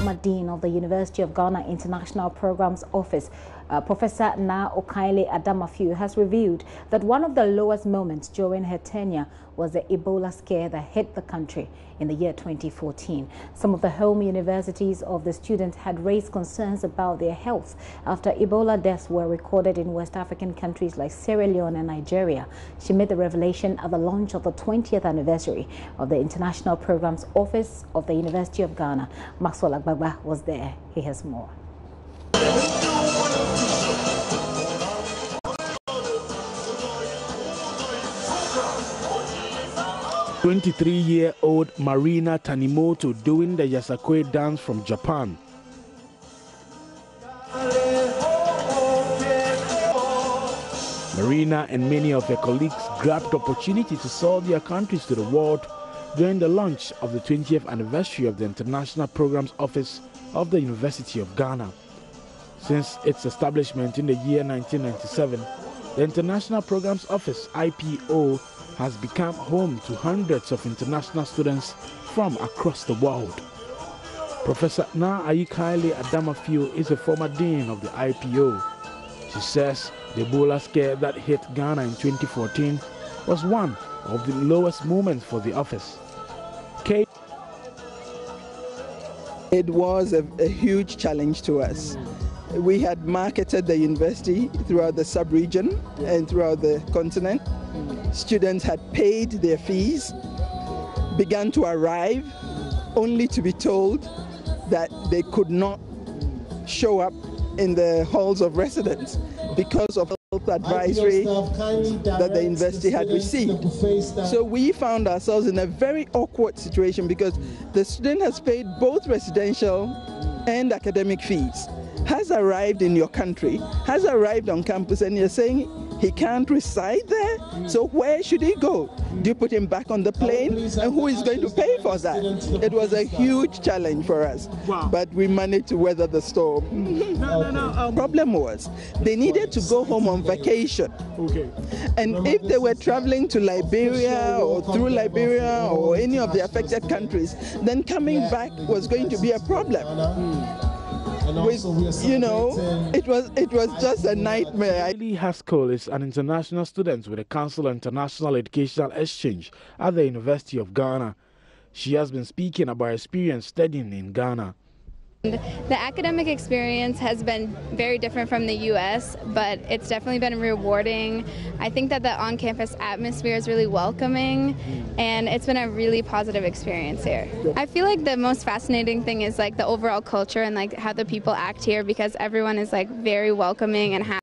former Dean of the University of Ghana International Programs Office, Professor Na Okaile Adamafiu, has revealed that one of the lowest moments during her tenure was the Ebola scare that hit the country in the year 2014. Some of the home universities of the students had raised concerns about their health after Ebola deaths were recorded in West African countries like Sierra Leone and Nigeria. She made the revelation at the launch of the 20th anniversary of the International Programs Office of the University of Ghana. Maxwell Agbagba was there. He has more. 23-year-old Marina Tanimoto doing the Yasakoi dance from Japan. Marina and many of her colleagues grabbed the opportunity to sell their countries to the world during the launch of the 20th anniversary of the International Programs Office of the University of Ghana. Since its establishment in the year 1997, the International Programs Office, IPO, has become home to hundreds of international students from across the world. Professor Na Okaile Adamafiu is a former dean of the IPO. She says the Ebola scare that hit Ghana in 2014 was one of the lowest moments for the office. It was a huge challenge to us. We had marketed the university throughout the sub-region and throughout the continent. Students had paid their fees, began to arrive, only to be told that they could not show up in the halls of residence because of health advisory that the university had received. So we found ourselves in a very awkward situation because the student has paid both residential and academic fees, has arrived in your country, has arrived on campus, and you're saying he can't reside there, so where should he go? Do you put him back on the plane? And who is going to pay for that? It was a huge challenge for us, but we managed to weather the storm. Problem was, they needed to go home on vacation. And if they were traveling to Liberia or through Liberia or any of the affected countries, then coming back was going to be a problem. You know, it was just a nightmare. Lee Haskell is an international student with the Council of International Educational Exchange at the University of Ghana. She has been speaking about her experience studying in Ghana. The academic experience has been very different from the U.S., but it's definitely been rewarding. I think that the on-campus atmosphere is really welcoming, and it's been a really positive experience here. I feel like the most fascinating thing is like the overall culture and like how the people act here, because everyone is like very welcoming and happy.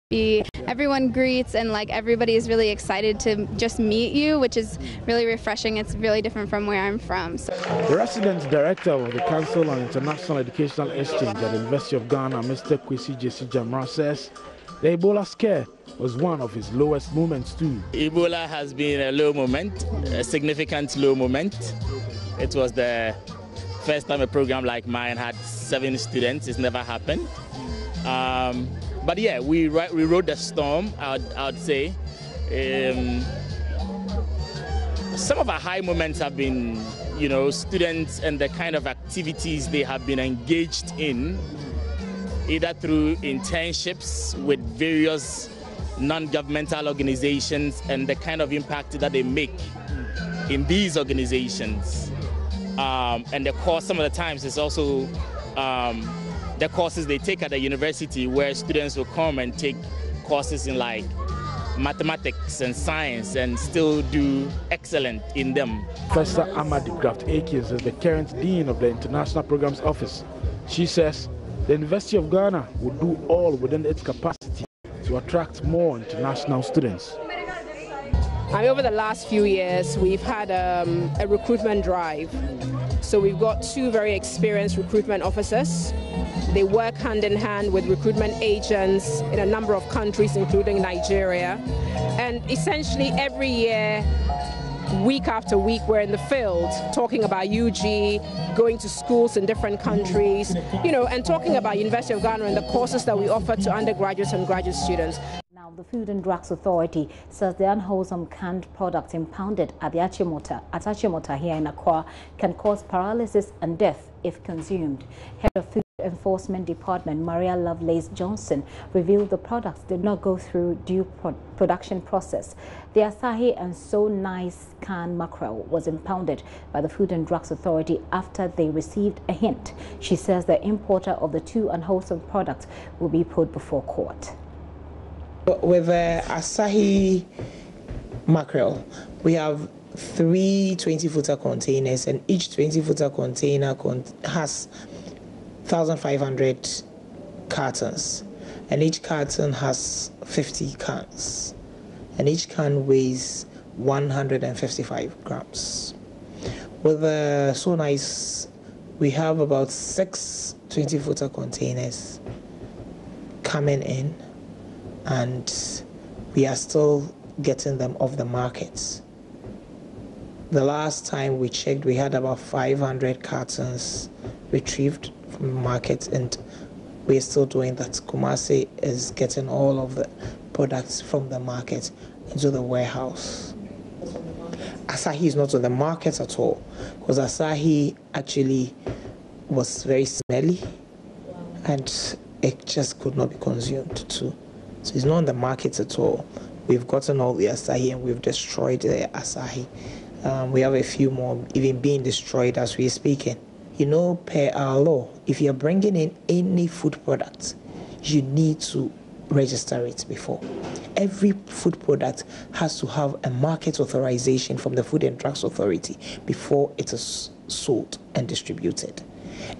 Everyone greets, and like everybody is really excited to just meet you, which is really refreshing. It's really different from where I'm from. So. The resident director of the Council on International Educational Exchange at the University of Ghana, Mr. Kwesi Jesse Jamra, says the Ebola scare was one of his lowest moments too. Ebola has been a low moment, a significant low moment. It was the first time a program like mine had 7 students. It's never happened. But yeah, we rode the storm, I'd say. Some of our high moments have been, you know, students and the kind of activities they have been engaged in, either through internships with various non-governmental organizations and the kind of impact that they make in these organizations. And the course, some of the times, is also the courses they take at the university, where students will come and take courses in like mathematics and science and still do excellent in them. Professor Amadi Graft Akins is the current dean of the International Programs Office. She says the University of Ghana will do all within its capacity to attract more international students. Over the last few years, we've had a recruitment drive. So we've got 2 very experienced recruitment officers. They work hand in hand with recruitment agents in a number of countries, including Nigeria. And essentially every year, week after week, we're in the field talking about UG, going to schools in different countries, you know, and talking about University of Ghana and the courses that we offer to undergraduates and graduate students. Now, the Food and Drugs Authority says the unwholesome canned products impounded at Achimota here in Accra can cause paralysis and death if consumed. Head of Food Enforcement Department Maria Lovelace Johnson revealed the products did not go through due production process. The Asahi and So Nice canned mackerel was impounded by the Food and Drugs Authority after they received a hint. She says the importer of the two unwholesome products will be put before court. With the Asahi mackerel, we have 3 20-footer containers, and each 20-footer container has 1,500 cartons, and each carton has 50 cans, and each can weighs 155 grams. With the So Nice, we have about 6 20-footer containers coming in, and we are still getting them off the market. The last time we checked, we had about 500 cartons retrieved from the market, and we're still doing that. Kumasi is getting all of the products from the market into the warehouse. Asahi is not on the market at all, because Asahi actually was very smelly and it just could not be consumed too. So it's not on the market at all. We've gotten all the Asahi and we've destroyed the Asahi. We have a few more even being destroyed as we're speaking. You know, per our law, if you're bringing in any food product, you need to register it before. Every food product has to have a market authorization from the Food and Drugs Authority before it is sold and distributed.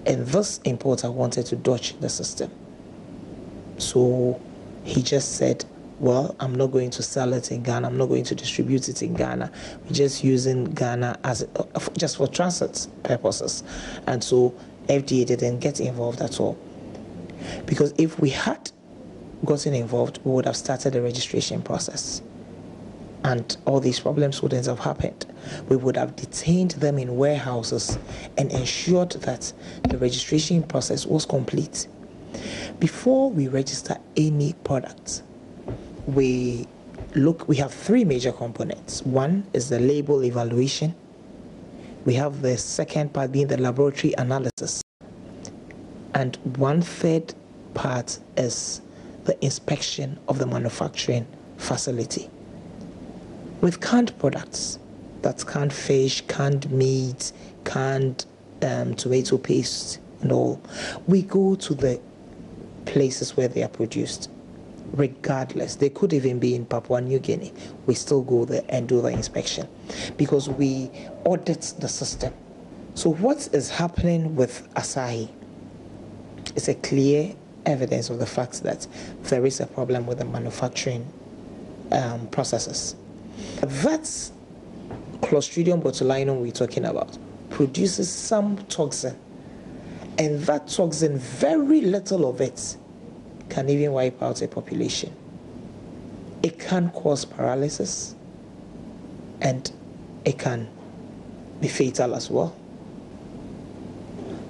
And this importer wanted to dodge the system. So he just said, well, I'm not going to sell it in Ghana. I'm not going to distribute it in Ghana. We're just using Ghana as just for transit purposes. And so FDA didn't get involved at all. Because if we had gotten involved, we would have started the registration process. And all these problems wouldn't have happened. We would have detained them in warehouses and ensured that the registration process was complete. Before we register any product, we have 3 major components. One is the label evaluation. We have the second part being the laboratory analysis. And 1/3 part is the inspection of the manufacturing facility. With canned products, that's canned fish, canned meat, canned tomato paste and all, we go to the places where they are produced. Regardless, they could even be in Papua New Guinea, we still go there and do the inspection because we audit the system. So what is happening with Asahi is a clear evidence of the fact that there is a problem with the manufacturing processes. That Clostridium botulinum we're talking about produces some toxin, and that toxin, very little of it can even wipe out a population. It can cause paralysis, and it can be fatal as well.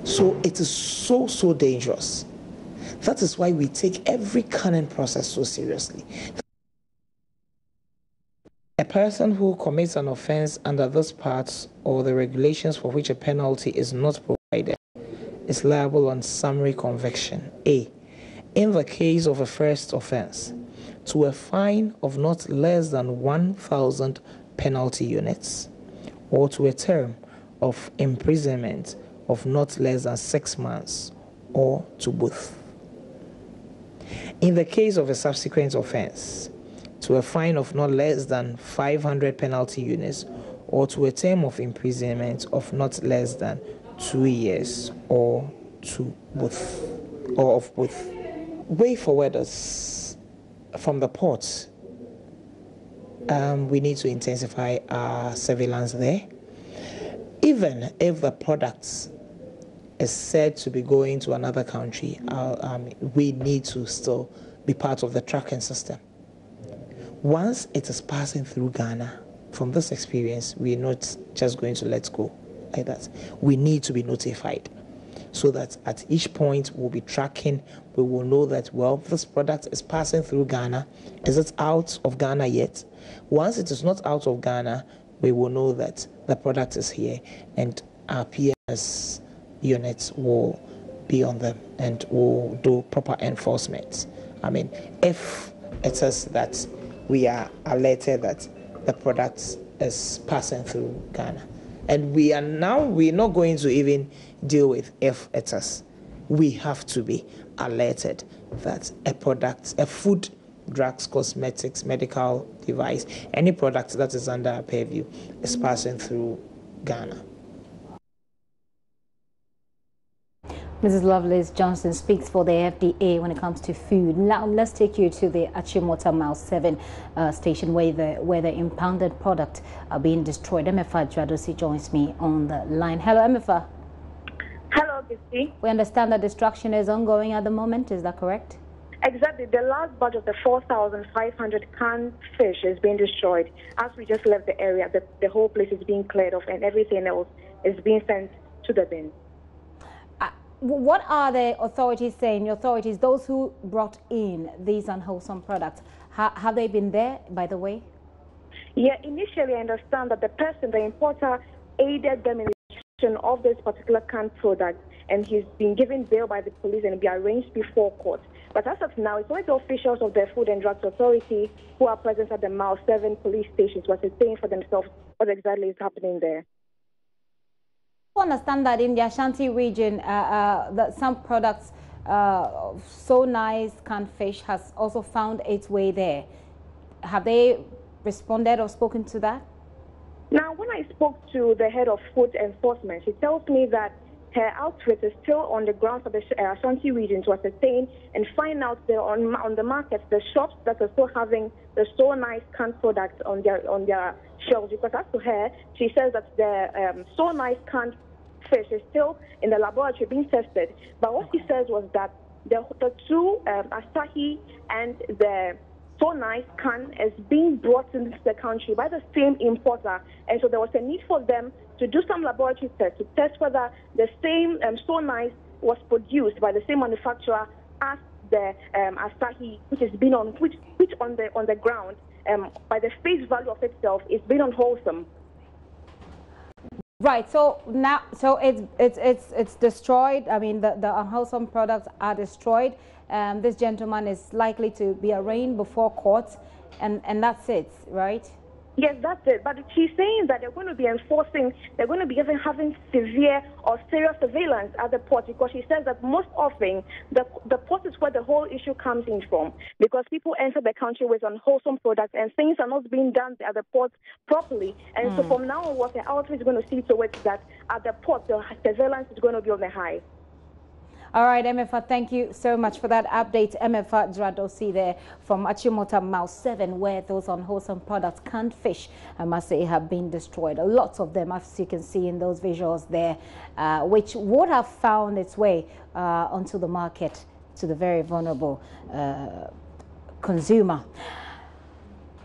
So it is so dangerous. That is why we take every canning process so seriously. A person who commits an offense under this part or the regulations for which a penalty is not provided is liable on summary conviction. A, in the case of a first offense, to a fine of not less than 1,000 penalty units, or to a term of imprisonment of not less than 6 months, or to both. In the case of a subsequent offense, to a fine of not less than 500 penalty units, or to a term of imprisonment of not less than 2 years, or to both, or of both. Way forward is from the port. We need to intensify our surveillance there. Even if the products is said to be going to another country, we need to still be part of the tracking system. Once it is passing through Ghana, from this experience, we're not just going to let go like that. We need to be notified. so that at each point we'll be tracking. We will know that, well, this product is passing through Ghana. Is it out of Ghana yet? Once it is not out of Ghana, we will know that the product is here, and our PS units will be on them and will do proper enforcement. I mean, if it is that we are alerted that the product is passing through Ghana, and we're not going to even deal with if it is. We have to be alerted that a product, a food, drugs, cosmetics, medical device, any product that is under our purview is passing through Ghana. Mrs. Lovelace Johnson speaks for the FDA when it comes to food. Now let's take you to the Achimota Mile 7 station where the impounded products are being destroyed. Emefa Dradosi joins me on the line. Hello, Emefa. Hello, Gissy. We understand that destruction is ongoing at the moment. Is that correct? Exactly. The last batch of the 4,500 canned fish is being destroyed. As we just left the area, the whole place is being cleared off and everything else is being sent to the bin. What are the authorities saying? The authorities, those who brought in these unwholesome products, have they been there, by the way? Yeah, initially I understand that the importer, aided them in the destruction of this particular canned product, and he's been given bail by the police and be arraigned before court. But as of now, it's only the officials of the Food and Drugs Authority who are present at the Mile 7 police stations who are saying for themselves what exactly is happening there. I understand that in the Ashanti region, that some products, So Nice canned fish, has also found its way there. Have they responded or spoken to that? Now, when I spoke to the head of food enforcement, she tells me that her outfit is still on the ground for the Ashanti region to ascertain and find out on the market the shops that are still having the So Nice canned products on their shelves. Because as to her, she says that the So Nice canned fish is still in the laboratory being tested. But what she says was that the two, Asahi and the So Nice can, is being brought into the country by the same importer, and so there was a need for them to do some laboratory tests to test whether the same So Nice was produced by the same manufacturer as the Asahi, which has been on which on the ground by the face value of itself is being unwholesome. Right. So now, so it's destroyed. I mean, the unwholesome products are destroyed. This gentleman is likely to be arraigned before court, and that's it, right? Yes, that's it. But she's saying that they're going to be enforcing, they're going to be having severe or serious surveillance at the port, because she says that most often the port is where the whole issue comes in from, because people enter the country with unwholesome products and things are not being done at the port properly. And so from now on, what the outfit is going to see to it that at the port, the surveillance is going to be on the high. All right, Emefa, thank you so much for that update. Emefa Dradosi there from Achimota Mile 7, where those unwholesome products, canned fish, I must say, have been destroyed. Lots of them, as you can see in those visuals there, which would have found its way onto the market to the very vulnerable consumer.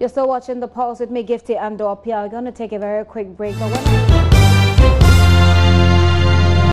You're still watching The Pulse with me, Gifty and Dorpia. We're going to take a very quick break.